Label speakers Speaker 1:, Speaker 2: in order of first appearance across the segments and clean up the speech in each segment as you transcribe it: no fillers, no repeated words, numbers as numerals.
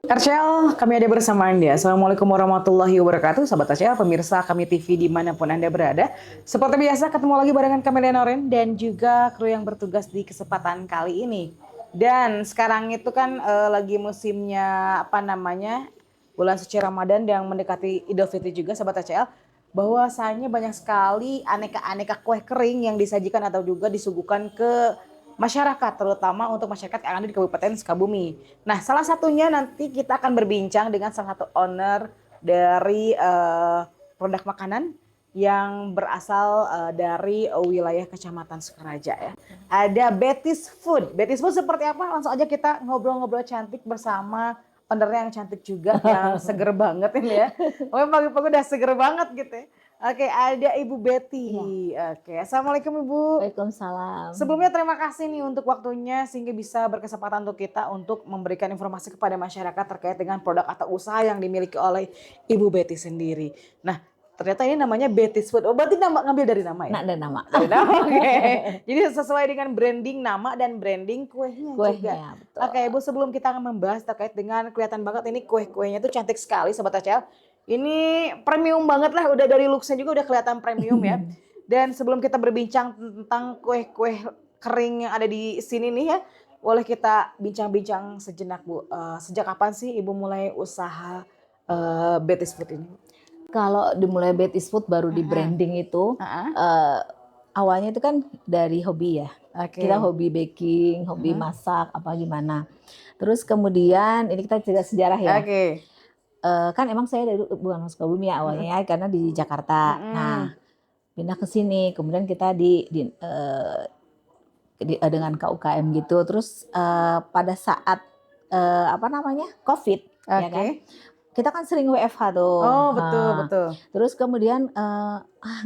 Speaker 1: RCL, kami ada bersama Anda. Assalamualaikum warahmatullahi wabarakatuh. Sahabat RCL, pemirsa kami TV dimanapun Anda berada. Seperti biasa, ketemu lagi barengan kami Lenoren dan juga kru yang bertugas di kesempatan kali ini. Dan sekarang itu kan lagi musimnya bulan suci Ramadan yang mendekati Idul Fitri juga, sahabat RCL. Bahwasanya banyak sekali aneka-aneka kue kering yang disajikan atau juga disuguhkan ke masyarakat, terutama untuk masyarakat yang ada di Kabupaten Sukabumi. Nah, salah satunya nanti kita akan berbincang dengan salah satu owner dari produk makanan yang berasal dari wilayah Kecamatan Sukaraja ya. Ada Betty's Food. Betty's Food seperti apa? Langsung aja kita ngobrol-ngobrol cantik bersama ownernya yang cantik juga, yang seger banget ini ya. Pokoknya pagi-pagi udah seger banget gitu ya. Oke, ada Ibu Betty.
Speaker 2: Iya.
Speaker 1: Oke, Assalamualaikum Ibu.
Speaker 2: Waalaikumsalam.
Speaker 1: Sebelumnya terima kasih nih untuk waktunya sehingga bisa berkesempatan untuk kita untuk memberikan informasi kepada masyarakat terkait dengan produk atau usaha yang dimiliki oleh Ibu Betty sendiri. Nah, ternyata ini namanya Betty's Food. Oh, berarti ngambil dari nama ya?
Speaker 2: Nak dan nama.
Speaker 1: Dari nama, oke. Jadi sesuai dengan branding nama dan branding kuehnya juga.
Speaker 2: Kuehnya, betul.
Speaker 1: Oke, Ibu, sebelum kita membahas terkait dengan kelihatan banget ini kue-kuehnya tuh cantik sekali, Sobat ACL. Ini premium banget lah, udah dari looks-nya juga udah kelihatan premium ya. Dan sebelum kita berbincang tentang kue-kue kering yang ada di sini nih ya, boleh kita bincang-bincang sejenak Bu. Sejak kapan sih Ibu mulai usaha Betty's Food ini?
Speaker 2: Kalau dimulai Betty's Food baru di branding itu, awalnya itu kan dari hobi ya. Kita hobi baking, hobi masak, apa gimana. Terus kemudian ini kita cerita sejarah ya. Kan emang saya dari bukan Sukabumi ya awalnya ya, karena di Jakarta. Nah, pindah ke sini, kemudian kita dengan KUKM gitu. Terus pada saat COVID, ya kan, kita kan sering WFH tuh.
Speaker 1: Oh, betul.
Speaker 2: Terus kemudian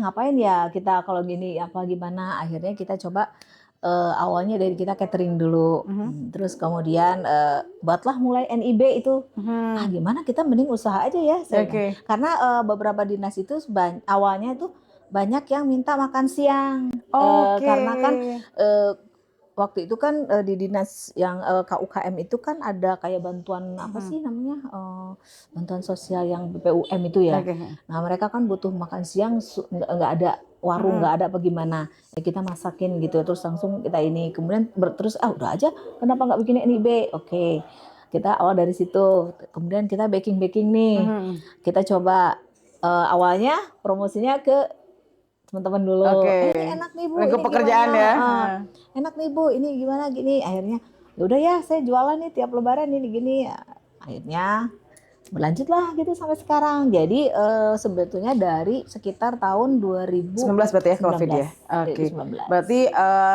Speaker 2: ngapain ya kita kalau gini apa gimana? Akhirnya kita coba awalnya dari kita catering dulu. Terus kemudian buatlah mulai NIB itu. Gimana kita mending usaha aja ya. Karena beberapa dinas itu awalnya itu banyak yang minta makan siang. Karena kan waktu itu kan di dinas yang KUKM itu kan ada kayak bantuan apa sih namanya, bantuan sosial yang BPUM itu ya. Nah mereka kan butuh makan siang, nggak ada warung, nggak ada apa gimana, ya kita masakin gitu, terus langsung kita ini, kemudian terus udah aja kenapa nggak bikin NIB. Oke, kita awal dari situ, kemudian kita baking nih, kita coba awalnya promosinya ke teman-teman dulu. Ini enak nih Bu, ini
Speaker 1: pekerjaan
Speaker 2: gimana?
Speaker 1: Ya.
Speaker 2: Enak nih Bu, ini gimana gini. Akhirnya yaudah ya saya jualan nih tiap lebaran ini gini. Akhirnya berlanjutlah gitu sampai sekarang. Jadi sebetulnya dari sekitar tahun 2019
Speaker 1: berarti ya COVID ya. Oke. Berarti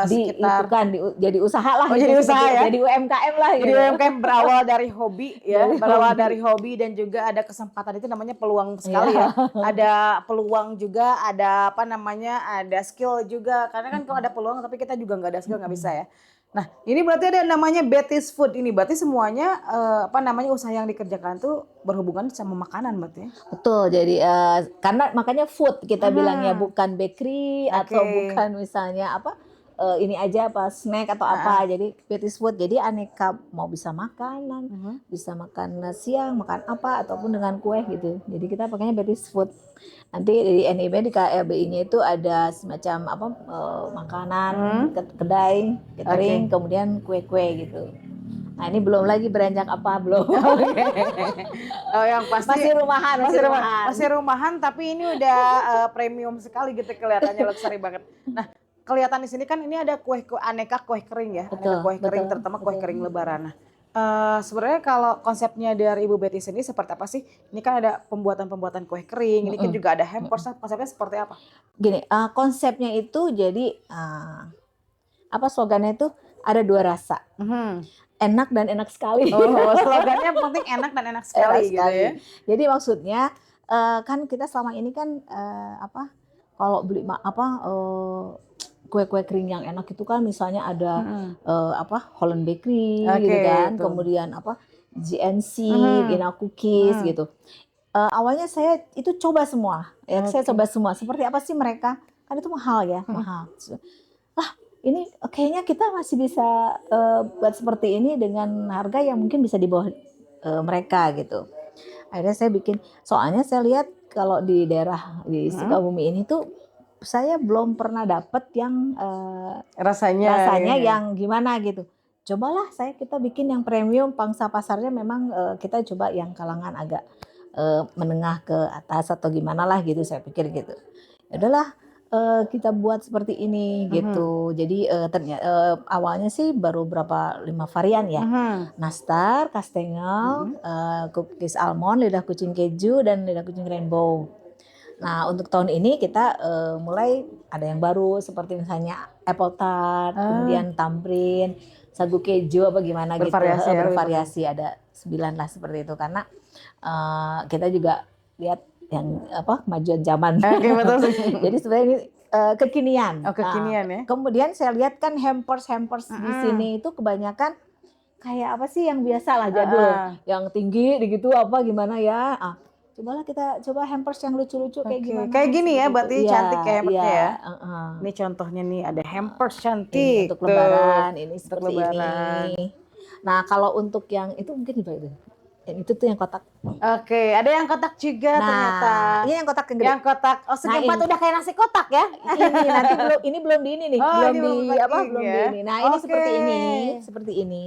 Speaker 1: sekitar
Speaker 2: jadi usaha lah.
Speaker 1: Oh, jadi usaha ya.
Speaker 2: Jadi UMKM lah.
Speaker 1: Jadi UMKM berawal dari hobi ya, berawal dari hobi dan juga ada kesempatan, itu namanya peluang sekali ya. Ada peluang juga, ada ada skill juga. Karena kan kalau ada peluang tapi kita juga nggak ada skill nggak bisa ya. Nah, ini berarti ada namanya Betty's Food ini. Berarti semuanya usaha yang dikerjakan tuh berhubungan sama makanan berarti ya?
Speaker 2: Betul. Jadi karena makanya food kita bilangnya, bukan bakery atau bukan misalnya ini aja snack atau apa. Jadi Betty's Food. Jadi aneka, mau bisa makanan, bisa makan siang, makan apa ataupun dengan kue gitu. Jadi kita pakainya Betty's Food. Nanti di NIB di KLBI-nya itu ada semacam makanan, kedai, catering, kemudian kue-kue gitu. Nah ini belum lagi beranjak belum.
Speaker 1: Oh, yang pasti masih rumahan, tapi ini udah premium sekali gitu kelihatannya, luxury banget. Nah, kelihatan di sini kan ini ada aneka kue kering ya, aneka kue kering, terutama kue kering Lebaran. Nah, sebenarnya kalau konsepnya dari Ibu Betty sendiri seperti apa sih? Ini kan ada pembuatan kue kering, ini kan juga ada hampers, konsepnya seperti apa?
Speaker 2: Gini, konsepnya itu jadi slogannya itu ada 2 rasa. Enak dan enak sekali.
Speaker 1: Oh, slogannya penting enak dan enak sekali gitu ya.
Speaker 2: Jadi maksudnya kan kita selama ini kan kalau beli kue-kue kering yang enak itu kan misalnya ada Holland Bakery gitu kan, kemudian GNC, Gina Cookies gitu. Awalnya saya itu coba semua, saya coba semua. Seperti apa sih mereka? Kan itu mahal ya, mahal. Ini kayaknya kita masih bisa buat seperti ini dengan harga yang mungkin bisa di bawah mereka gitu. Akhirnya saya bikin, soalnya saya lihat kalau di daerah di Sukabumi ini tuh saya belum pernah dapet yang
Speaker 1: Rasanya
Speaker 2: yang gimana gitu. Cobalah kita bikin yang premium, pangsa pasarnya memang kita coba yang kalangan agak menengah ke atas atau gimana lah gitu, saya pikir gitu. Ya udahlah, kita buat seperti ini gitu. Jadi ternyata awalnya sih baru 5 varian ya. Nastar, kastengel, cookies almond, lidah kucing keju, dan lidah kucing rainbow. Nah, untuk tahun ini kita mulai ada yang baru seperti misalnya apple tart, kemudian tamrin, sagu keju apa gimana
Speaker 1: Bervariasi
Speaker 2: gitu.
Speaker 1: ya,
Speaker 2: Bervariasi ada 9 lah seperti itu, karena kita juga lihat yang kemajuan zaman.
Speaker 1: Oke, betul sih.
Speaker 2: Jadi sebenarnya ini kekinian.
Speaker 1: Oh, kekinian ya.
Speaker 2: Kemudian saya lihat kan hampers di sini itu kebanyakan kayak apa sih yang biasa lah, jadul, yang tinggi gitu apa gimana ya. Cobalah kita coba hampers yang lucu-lucu kayak gimana.
Speaker 1: Kayak gini ya, berarti cantik kayak hampersnya ya. Ini
Speaker 2: Ini
Speaker 1: contohnya nih, ada hampers cantik.
Speaker 2: untuk lebaran, ini
Speaker 1: Untuk
Speaker 2: seperti
Speaker 1: lebaran.
Speaker 2: ini. Nah, kalau untuk yang itu mungkin juga itu. Yang itu tuh yang kotak.
Speaker 1: Oke, ada yang kotak juga ternyata.
Speaker 2: Ini yang kotak yang gede.
Speaker 1: Yang kotak, segi empat
Speaker 2: ini
Speaker 1: udah kayak nasi kotak ya.
Speaker 2: ini nanti belum di ini nih,
Speaker 1: Oh,
Speaker 2: belum
Speaker 1: ini
Speaker 2: di
Speaker 1: belum packing
Speaker 2: belum
Speaker 1: ya.
Speaker 2: di ini. Nah, ini
Speaker 1: Oke.
Speaker 2: seperti ini.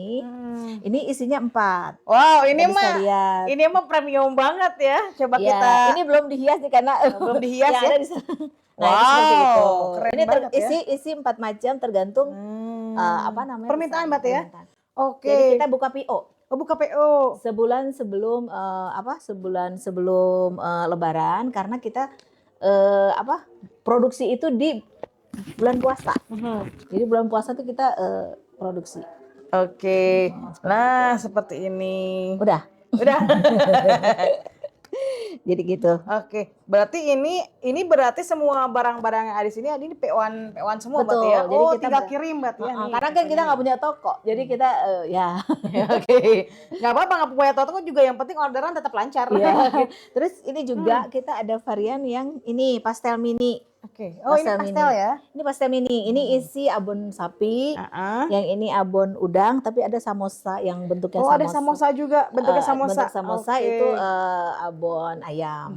Speaker 2: Ini isinya 4.
Speaker 1: Wow, ini
Speaker 2: Bisa
Speaker 1: mah
Speaker 2: lihat.
Speaker 1: ini mah premium banget ya. Coba
Speaker 2: Ya,
Speaker 1: kita
Speaker 2: ini belum dihias nih karena
Speaker 1: belum dihias
Speaker 2: yang
Speaker 1: ya.
Speaker 2: ada di sana. Nah, ini seperti itu.
Speaker 1: Keren
Speaker 2: Ini
Speaker 1: banget ya.
Speaker 2: isi 4 macam tergantung apa namanya?
Speaker 1: Permintaan
Speaker 2: pesanan,
Speaker 1: berarti ya?
Speaker 2: permintaan.
Speaker 1: Oke.
Speaker 2: Jadi kita buka PO.
Speaker 1: Oh, buka PO.
Speaker 2: Sebulan sebelum Lebaran, karena kita produksi itu di bulan puasa. Jadi bulan puasa tuh kita produksi.
Speaker 1: Oke. Nah, seperti ini.
Speaker 2: Udah. Jadi gitu.
Speaker 1: Oke. Berarti ini berarti semua barang-barang yang ada di sini ini PO-an semua
Speaker 2: Betul.
Speaker 1: berarti ya.
Speaker 2: Jadi
Speaker 1: Oh,
Speaker 2: kita
Speaker 1: tinggal kirim berarti ya. nih.
Speaker 2: Karena kan kita nggak punya toko, jadi kita ya.
Speaker 1: Oke. Nggak apa-apa, nggak punya toko juga, yang penting orderan tetap lancar.
Speaker 2: Iya. Terus ini juga kita ada varian yang ini pastel mini.
Speaker 1: Oke. Oh, ini pastel ya.
Speaker 2: Ini pastel mini. Ini isi abon sapi.
Speaker 1: Heeh.
Speaker 2: Yang ini abon udang, tapi ada samosa yang bentuknya
Speaker 1: Oh,
Speaker 2: samosa.
Speaker 1: ada samosa juga, bentuknya samosa.
Speaker 2: Bentuk samosa
Speaker 1: Oke.
Speaker 2: itu abon ayam.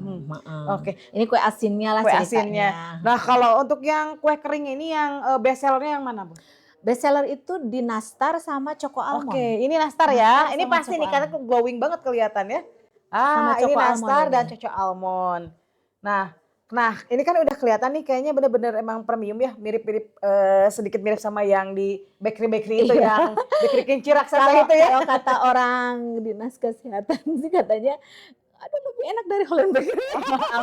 Speaker 1: Oke.
Speaker 2: Ini kue asinnya lah
Speaker 1: Kue
Speaker 2: ceritanya.
Speaker 1: asinnya. Nah, kalau untuk yang kue kering ini yang best sellernya yang mana, Bu?
Speaker 2: Best seller itu di nastar sama choco almond.
Speaker 1: Oke, ini nastar ya.
Speaker 2: Nastar
Speaker 1: Ini
Speaker 2: sama
Speaker 1: pasti
Speaker 2: choco
Speaker 1: nih karena glowing banget kelihatan ya.
Speaker 2: Sama
Speaker 1: Ini
Speaker 2: choco
Speaker 1: nastar
Speaker 2: almond
Speaker 1: dan
Speaker 2: ini.
Speaker 1: coco almond. Nah, ini kan udah kelihatan nih kayaknya bener-bener emang premium ya, mirip-mirip sedikit mirip sama yang di bakery itu yang bakery Kinci raksasa itu ya.
Speaker 2: Kalau kata orang dinas kesehatan sih katanya, aduh lebih enak dari Holland Bakery.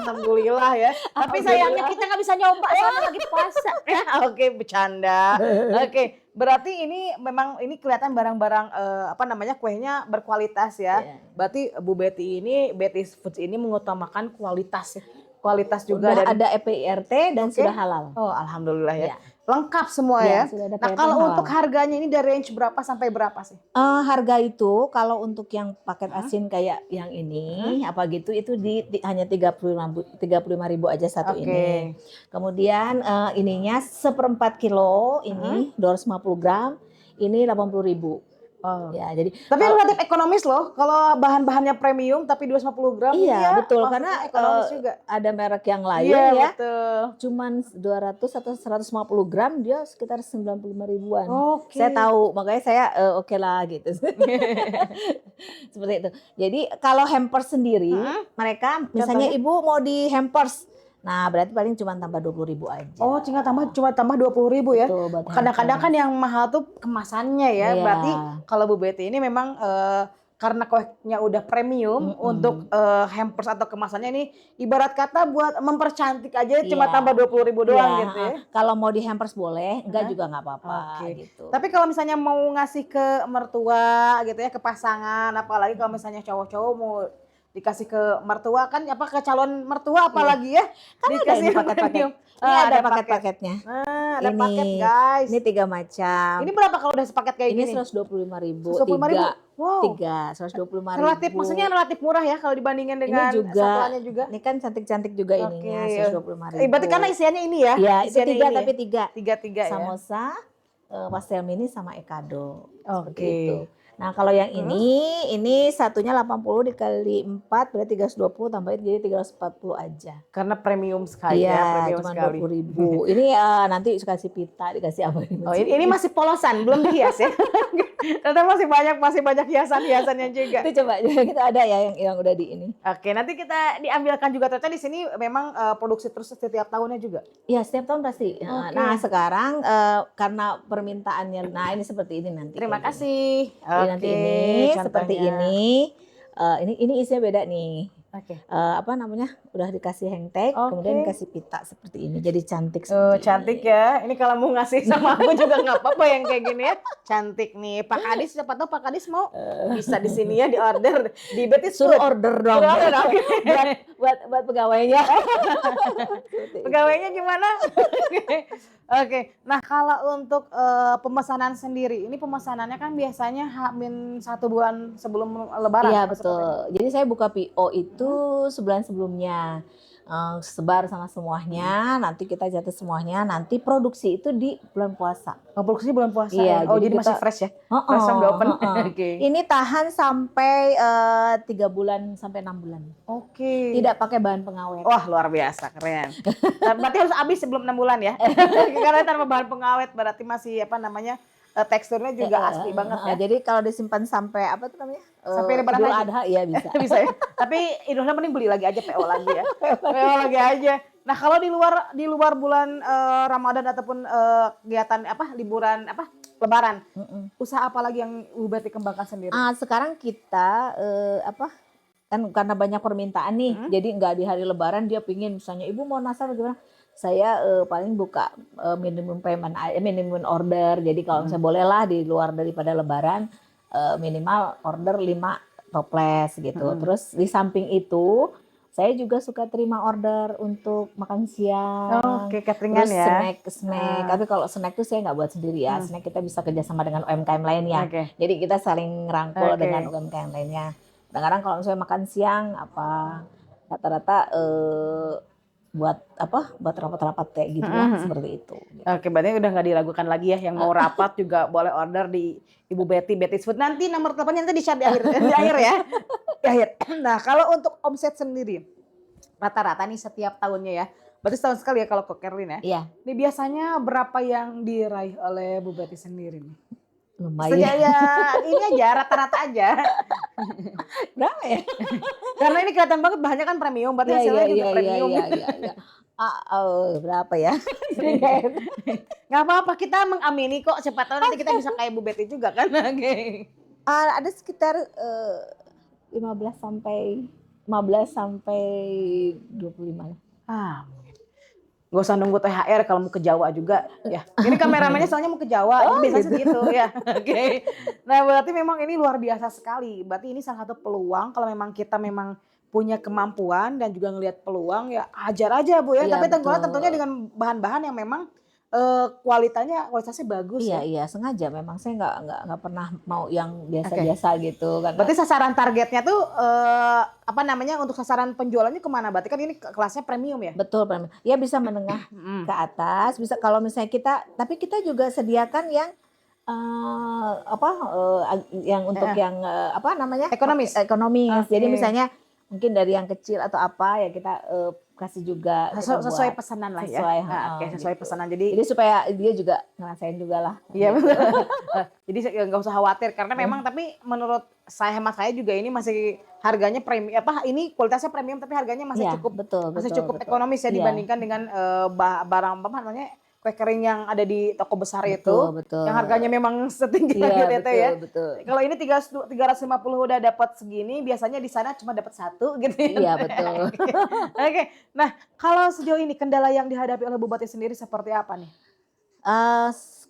Speaker 1: Alhamdulillah ya. Tapi sayangnya kita nggak bisa nyoba soalnya lagi puasa. Oke, bercanda. Oke, berarti ini memang ini kelihatan barang-barang kuehnya berkualitas ya.
Speaker 2: Iya.
Speaker 1: Berarti Bu Betty ini, Betty's Foods ini mengutamakan kualitas ya. Kualitas juga
Speaker 2: Udah
Speaker 1: dan
Speaker 2: ada EPIRT dan
Speaker 1: Oke.
Speaker 2: sudah halal.
Speaker 1: Oh, alhamdulillah ya.
Speaker 2: Iya.
Speaker 1: Lengkap semua
Speaker 2: Iya,
Speaker 1: ya.
Speaker 2: sudah ada
Speaker 1: Nah,
Speaker 2: PRT
Speaker 1: kalau
Speaker 2: halal.
Speaker 1: untuk harganya ini dari range berapa sampai berapa sih?
Speaker 2: Harga itu kalau untuk yang paket asin kayak yang ini apa gitu itu hanya 35.000 aja satu
Speaker 1: Oke.
Speaker 2: ini. Kemudian ininya 1/4 kilo ini 250 gram ini 80.000.
Speaker 1: Oh.
Speaker 2: Ya, jadi
Speaker 1: Tapi relatif ekonomis loh, kalau bahan-bahannya premium tapi 250 gram ini
Speaker 2: iya
Speaker 1: ya,
Speaker 2: betul
Speaker 1: maksudnya
Speaker 2: karena
Speaker 1: ekonomis juga.
Speaker 2: ada merek yang lain
Speaker 1: Iya,
Speaker 2: ya.
Speaker 1: betul.
Speaker 2: Cuman 200 atau 150 gram dia sekitar 95 ribuan.
Speaker 1: Oke.
Speaker 2: Saya tahu, makanya saya oke lah gitu. Seperti itu. Jadi kalau hampers sendiri, mereka misalnya
Speaker 1: Contohnya?
Speaker 2: ibu mau di hampers, nah berarti paling cuma tambah 20.000 aja.
Speaker 1: Oh, cuma tambah 20.000 ya.
Speaker 2: Betul, buat
Speaker 1: Kadang-kadang kan
Speaker 2: hampers.
Speaker 1: yang mahal tuh kemasannya ya.
Speaker 2: Iya.
Speaker 1: Berarti kalau Bu Betty ini memang karena kuehnya udah premium untuk hampers atau kemasannya ini ibarat kata buat mempercantik aja cuma
Speaker 2: Iya.
Speaker 1: tambah 20.000 doang
Speaker 2: Iya,
Speaker 1: gitu ya.
Speaker 2: Kalau mau di hampers boleh, enggak juga nggak apa-apa
Speaker 1: Oke.
Speaker 2: gitu.
Speaker 1: Tapi kalau misalnya mau ngasih ke mertua gitu ya, ke pasangan, apalagi kalau misalnya cowok-cowok mau dikasih ke mertua kan ke calon mertua apalagi ya.
Speaker 2: Kan ada ini paket-paket.
Speaker 1: premium.
Speaker 2: Ini ada
Speaker 1: paket.
Speaker 2: paket-paketnya.
Speaker 1: Ada
Speaker 2: Ini.
Speaker 1: paket guys.
Speaker 2: Ini 3 macam.
Speaker 1: Ini berapa kalau udah sepaket kayak
Speaker 2: Ini
Speaker 1: gini?
Speaker 2: 125.000.
Speaker 1: 125.000. Wow.
Speaker 2: 125.000.
Speaker 1: Relatif, maksudnya relatif murah ya kalau dibandingin dengan
Speaker 2: ini juga,
Speaker 1: satuannya juga.
Speaker 2: Ini kan cantik-cantik juga ininya, 125.000.
Speaker 1: Berarti karena isiannya ini ya?
Speaker 2: Iya, itu
Speaker 1: Isiannya
Speaker 2: 3
Speaker 1: ini
Speaker 2: tapi
Speaker 1: ya?
Speaker 2: 3.
Speaker 1: Tiga ya?
Speaker 2: Samosa, pastel mini sama ekado. Seperti
Speaker 1: Oke.
Speaker 2: itu. Nah, kalau yang ini satunya 80 dikali 4 berarti 320 tambahin jadi 340 aja.
Speaker 1: Karena premium sekali ya,
Speaker 2: Iya,
Speaker 1: premium
Speaker 2: cuma
Speaker 1: sekali.
Speaker 2: 20.000. Ini nanti dikasih pita, dikasih apa
Speaker 1: Oh, ini masih polosan, belum dihias ya. Ternyata masih banyak hiasan-hiasannya juga.
Speaker 2: Itu coba kita ada ya yang udah di ini.
Speaker 1: Oke, nanti kita diambilkan juga ternyata di sini memang produksi terus setiap tahunnya juga.
Speaker 2: Iya, setiap tahun pasti.
Speaker 1: Oke.
Speaker 2: Nah, sekarang karena permintaannya, nah ini seperti ini nanti.
Speaker 1: Terima
Speaker 2: kayak gini.
Speaker 1: kasih.
Speaker 2: Jadi nanti ini seperti
Speaker 1: contohnya.
Speaker 2: ini isinya beda nih.
Speaker 1: Oke.
Speaker 2: Apa namanya? Udah dikasih hang tag, kemudian
Speaker 1: Oke.
Speaker 2: dikasih pita seperti ini. Jadi cantik seperti
Speaker 1: Cantik
Speaker 2: ini.
Speaker 1: ya. Ini kalau mau ngasih sama aku juga nggak apa-apa yang kayak gini ya. Cantik nih. Pak Kadis, siapa tahu Pak Kadis mau bisa di sini ya di order di Betis
Speaker 2: Suruh
Speaker 1: Food.
Speaker 2: order dong.
Speaker 1: Suruh order, oke.
Speaker 2: buat pegawainya.
Speaker 1: Pegawainya gimana? Oke. Nah, kalau untuk pemesanan sendiri, ini pemesanannya kan biasanya H-1 bulan sebelum Lebaran.
Speaker 2: Iya
Speaker 1: apa seperti
Speaker 2: betul. Jadi saya buka PO itu sebulan sebelumnya. Sebar sama semuanya, nanti kita jatuh semuanya, nanti produksi itu di bulan puasa.
Speaker 1: Oh, produksi bulan puasa
Speaker 2: Iya,
Speaker 1: ya? Oh, jadi
Speaker 2: kita-
Speaker 1: masih fresh ya? Fresh from the open. Oke.
Speaker 2: Ini tahan sampai 3 bulan sampai 6 bulan.
Speaker 1: Oke.
Speaker 2: Tidak pakai bahan pengawet.
Speaker 1: Wah, luar biasa, keren. Berarti harus habis sebelum 6 bulan ya? Karena tanpa bahan pengawet berarti masih apa namanya? Teksturnya juga asli banget ya.
Speaker 2: Jadi kalau disimpan sampai apa tuh namanya?
Speaker 1: Sampai Lebaran
Speaker 2: Idul
Speaker 1: lagi?
Speaker 2: Adha ya bisa.
Speaker 1: Bisa ya. Tapi Indonesia mending beli lagi aja PO lagi ya. PO lagi aja. Nah, kalau di luar bulan Ramadan ataupun kegiatan apa liburan apa Lebaran, usaha apa lagi yang Bu Betty kembangkan sendiri?
Speaker 2: Sekarang kita kan karena banyak permintaan nih, jadi nggak di hari Lebaran dia pingin misalnya ibu mau nasar gimana? Saya paling buka minimum payment, minimum order. Jadi kalau misalnya bolehlah di luar daripada Lebaran minimal order 5 toples gitu. Terus di samping itu saya juga suka terima order untuk makan siang.
Speaker 1: Oke, cateringan
Speaker 2: Terus
Speaker 1: ya.
Speaker 2: snack. Tapi kalau snack tuh saya nggak buat sendiri ya. Snack kita bisa kerjasama dengan UMKM lainnya.
Speaker 1: Oke.
Speaker 2: Jadi kita saling rangkul
Speaker 1: Oke.
Speaker 2: dengan UMKM lainnya. Kadang-kadang kalau misalnya makan siang rata-rata buat rapat-rapat kayak gitu lah seperti itu.
Speaker 1: Oke, berarti udah nggak diragukan lagi ya yang mau rapat juga boleh order di Ibu Betty Betty's Food. Nanti nomor teleponnya nanti di-share di akhir ya. Di akhir. Nah, kalau untuk omset sendiri rata-rata nih setiap tahunnya ya. Berarti setahun sekali ya kalau Kok Kerlin ya.
Speaker 2: Iya,
Speaker 1: Ini biasanya berapa yang diraih oleh Bu Betty sendiri nih?
Speaker 2: lumayan.
Speaker 1: Ya ini aja rata-rata aja.
Speaker 2: Berapa ya?
Speaker 1: Karena ini kelihatan banget bahannya kan premium, berarti hasilnya juga premium.
Speaker 2: Iya. Berapa ya?
Speaker 1: Nggak apa-apa, kita mengamini kok. Siapa tahu nanti kita bisa kayak Bu Betty juga kan. Oke.
Speaker 2: Ada sekitar 15 sampai 25 lah.
Speaker 1: Gak usah nunggu THR kalau mau ke Jawa juga ya. Ini kameramennya soalnya mau ke Jawa, jadi biasanya segitu ya. Oke. Nah, berarti memang ini luar biasa sekali. Berarti ini salah satu peluang kalau memang kita memang punya kemampuan dan juga ngelihat peluang ya ajar aja Bu ya.
Speaker 2: Iya,
Speaker 1: Tapi
Speaker 2: betul.
Speaker 1: tentunya dengan bahan-bahan yang memang kualitasnya bagus ya.
Speaker 2: Iya, sengaja memang saya nggak pernah mau yang biasa-biasa gitu kan.
Speaker 1: Berarti sasaran targetnya tuh untuk sasaran penjualannya kemana? Berarti kan ini kelasnya premium ya?
Speaker 2: Betul, premium. Ya bisa menengah ke atas, bisa kalau misalnya tapi kita juga sediakan yang yang untuk yang
Speaker 1: Ekonomis.
Speaker 2: Ekonomis.
Speaker 1: Oke.
Speaker 2: Jadi misalnya mungkin dari yang kecil atau apa ya kita kasih juga
Speaker 1: Sesuai pesanan lah ya. Sesuai
Speaker 2: gitu.
Speaker 1: pesanan.
Speaker 2: Jadi supaya dia juga ngerasain juga lah.
Speaker 1: Iya betul. Jadi nggak usah khawatir karena memang tapi menurut hemat saya juga ini masih harganya premium ini kualitasnya premium tapi harganya masih
Speaker 2: Iya,
Speaker 1: cukup
Speaker 2: betul.
Speaker 1: ekonomis ya
Speaker 2: Iya.
Speaker 1: dibandingkan dengan barang kue kering yang ada di toko besar itu
Speaker 2: Betul.
Speaker 1: yang harganya memang setinggi
Speaker 2: Iya,
Speaker 1: gitu ya.
Speaker 2: betul.
Speaker 1: Kalau ini 350 udah dapat segini, biasanya di sana cuma dapat 1 gitu ya.
Speaker 2: Iya, betul.
Speaker 1: Oke. Nah, kalau sejauh ini kendala yang dihadapi oleh Bu Betty sendiri seperti apa nih?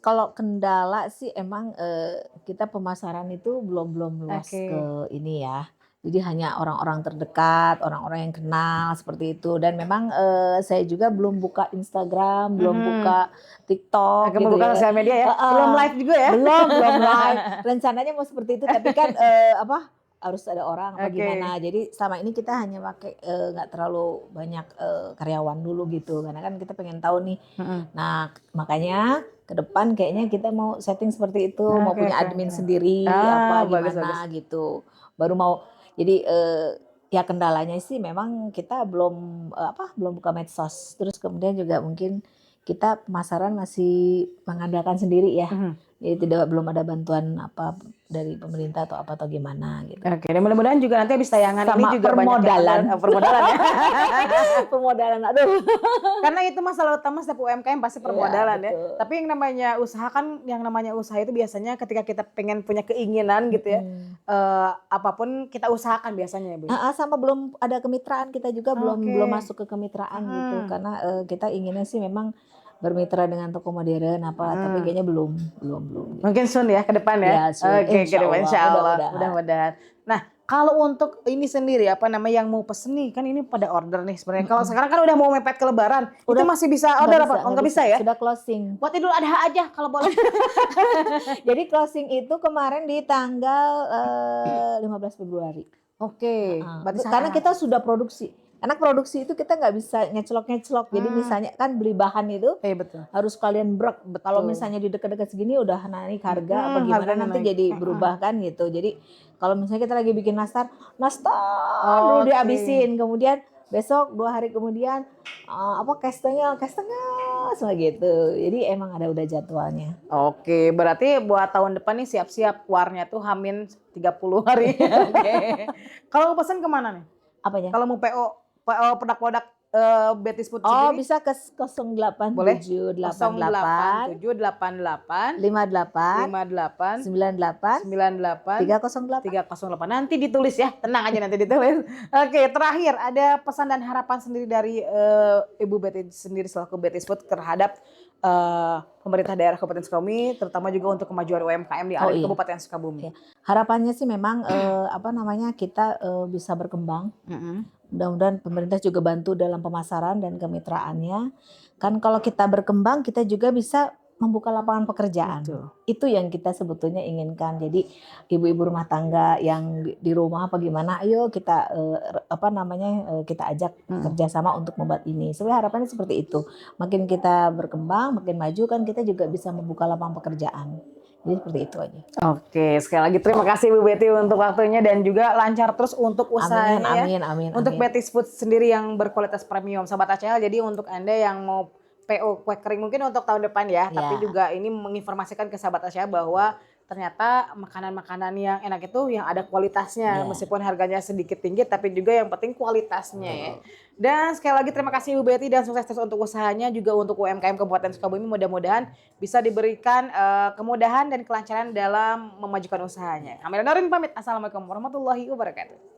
Speaker 2: Kalau kendala sih emang kita pemasaran itu belum luas ke ini ya. Jadi hanya orang-orang terdekat, orang-orang yang kenal seperti itu. Dan memang saya juga belum buka Instagram, belum buka TikTok gitu
Speaker 1: buka sosial media ya. Belum live juga ya?
Speaker 2: Belum live. Rencananya mau seperti itu, tapi kan harus ada orang apa gimana. Jadi selama ini kita hanya pakai nggak terlalu banyak karyawan dulu gitu. Karena kan kita pengen tahu nih. Nah makanya ke depan kayaknya kita mau setting seperti itu, mau
Speaker 1: Oke,
Speaker 2: punya
Speaker 1: oke,
Speaker 2: admin
Speaker 1: oke.
Speaker 2: sendiri
Speaker 1: Ah,
Speaker 2: apa
Speaker 1: bagus,
Speaker 2: gimana gitu. Baru mau jadi ya kendalanya sih memang kita belum buka medsos. Terus kemudian juga mungkin kita pemasaran masih mengandalkan sendiri ya.
Speaker 1: Mhm.
Speaker 2: Jadi belum ada bantuan apa dari pemerintah atau apa atau gimana gitu.
Speaker 1: Oke, dan mudah-mudahan juga nanti habis tayangan ini
Speaker 2: Sama
Speaker 1: juga banyak yang
Speaker 2: permodalan.
Speaker 1: permodalan ya.
Speaker 2: Pemodalan, aduh.
Speaker 1: Karena itu masalah utama setiap UMKM pasti
Speaker 2: Iya,
Speaker 1: permodalan ya.
Speaker 2: betul.
Speaker 1: Tapi yang namanya usaha kan, yang namanya usaha itu biasanya ketika kita pengen punya keinginan gitu ya,
Speaker 2: Mhm.
Speaker 1: apapun kita usahakan biasanya ya Bu.
Speaker 2: Heeh, sama belum ada kemitraan, kita juga belum
Speaker 1: Oke.
Speaker 2: masuk ke kemitraan gitu.
Speaker 1: Mhm.
Speaker 2: Karena, kita inginnya sih memang bermitra dengan toko modern apa, tapi
Speaker 1: Mhm.
Speaker 2: kayaknya belum gitu.
Speaker 1: Mungkin soon ya ke depan ya.
Speaker 2: Ya soon,
Speaker 1: Oke, ke depan
Speaker 2: insyaallah,
Speaker 1: insyaallah,
Speaker 2: mudah-mudahan.
Speaker 1: mudah-mudahan. Nah, kalau untuk ini sendiri apa namanya yang mau pesen nih, kan ini pada order nih sebenarnya. Kalau
Speaker 2: Mhm.
Speaker 1: sekarang kan udah mau mepet ke lebaran, itu
Speaker 2: Udah
Speaker 1: masih bisa
Speaker 2: nggak
Speaker 1: order
Speaker 2: bisa
Speaker 1: apa? Oh
Speaker 2: nggak
Speaker 1: nggak
Speaker 2: bisa,
Speaker 1: bisa ya?
Speaker 2: sudah closing.
Speaker 1: Buat Idul Adha aja kalau boleh.
Speaker 2: Jadi closing itu kemarin di tanggal, 15 Februari.
Speaker 1: Oke,
Speaker 2: Heeh,
Speaker 1: berarti
Speaker 2: karena kita sudah produksi. Karena produksi itu kita nggak bisa ngeclok-ngeclok. Jadi misalnya kan beli bahan itu
Speaker 1: iya betul.
Speaker 2: harus kalian brek. Kalau
Speaker 1: Betul.
Speaker 2: misalnya di dekat-dekat segini udah naik harga apa gimana
Speaker 1: Harganya
Speaker 2: nanti
Speaker 1: naik.
Speaker 2: jadi berubah kan gitu. Jadi kalau misalnya kita lagi bikin nastar dulu
Speaker 1: Oke.
Speaker 2: dihabisin. Kemudian besok 2 hari kemudian castengnya semua gitu. Jadi emang ada udah jadwalnya.
Speaker 1: Oke, berarti buat tahun depan nih siap-siap warnya tuh Hamin 30 hari. Oke. Kalau mau pesan kemana nih?
Speaker 2: Apanya?
Speaker 1: Kalau mau PO produk-produk Betis Food
Speaker 2: Oh,
Speaker 1: sendiri
Speaker 2: bisa ke
Speaker 1: boleh
Speaker 2: 087888
Speaker 1: 088788
Speaker 2: 58
Speaker 1: 58
Speaker 2: 98
Speaker 1: 98
Speaker 2: 308.
Speaker 1: 308. Nanti ditulis ya, tenang aja nanti ditulis. Oke, terakhir ada pesan dan harapan sendiri dari Ibu Betis sendiri selaku Betis Food terhadap pemerintah daerah Kabupaten Sukabumi, terutama juga untuk kemajuan UMKM di
Speaker 2: Oh
Speaker 1: ada di
Speaker 2: iya.
Speaker 1: Kabupaten Sukabumi.
Speaker 2: Iya. Harapannya sih memang kita bisa berkembang. Mudah-mudahan pemerintah juga bantu dalam pemasaran dan kemitraannya. Kan kalau kita berkembang, kita juga bisa membuka lapangan pekerjaan.
Speaker 1: Betul.
Speaker 2: Itu yang kita sebetulnya inginkan. Jadi ibu-ibu rumah tangga yang di rumah apa gimana, ayo kita kita ajak kerjasama untuk membuat ini. Sebenarnya harapannya seperti itu. Makin kita berkembang, makin maju kan kita juga bisa membuka lapangan pekerjaan. Jadi seperti itu aja.
Speaker 1: Oke, sekali lagi terima kasih Bu Betty untuk waktunya dan juga lancar terus untuk usahanya ya.
Speaker 2: Amin.
Speaker 1: Untuk Betis Food sendiri yang berkualitas premium, Sobat ACL. Jadi untuk Anda yang mau PO kue kering mungkin untuk tahun depan ya, tapi
Speaker 2: Ya.
Speaker 1: juga ini menginformasikan ke Sobat ACL bahwa ternyata makanan-makanan yang enak itu yang ada kualitasnya,
Speaker 2: Ya.
Speaker 1: meskipun harganya sedikit tinggi tapi juga yang penting kualitasnya ya. Dan sekali lagi terima kasih Bu Betty dan sukses terus untuk usahanya, juga untuk UMKM Kabupaten Sukabumi, mudah-mudahan bisa diberikan kemudahan dan kelancaran dalam memajukan usahanya. Amelia Norin pamit. Assalamualaikum warahmatullahi wabarakatuh.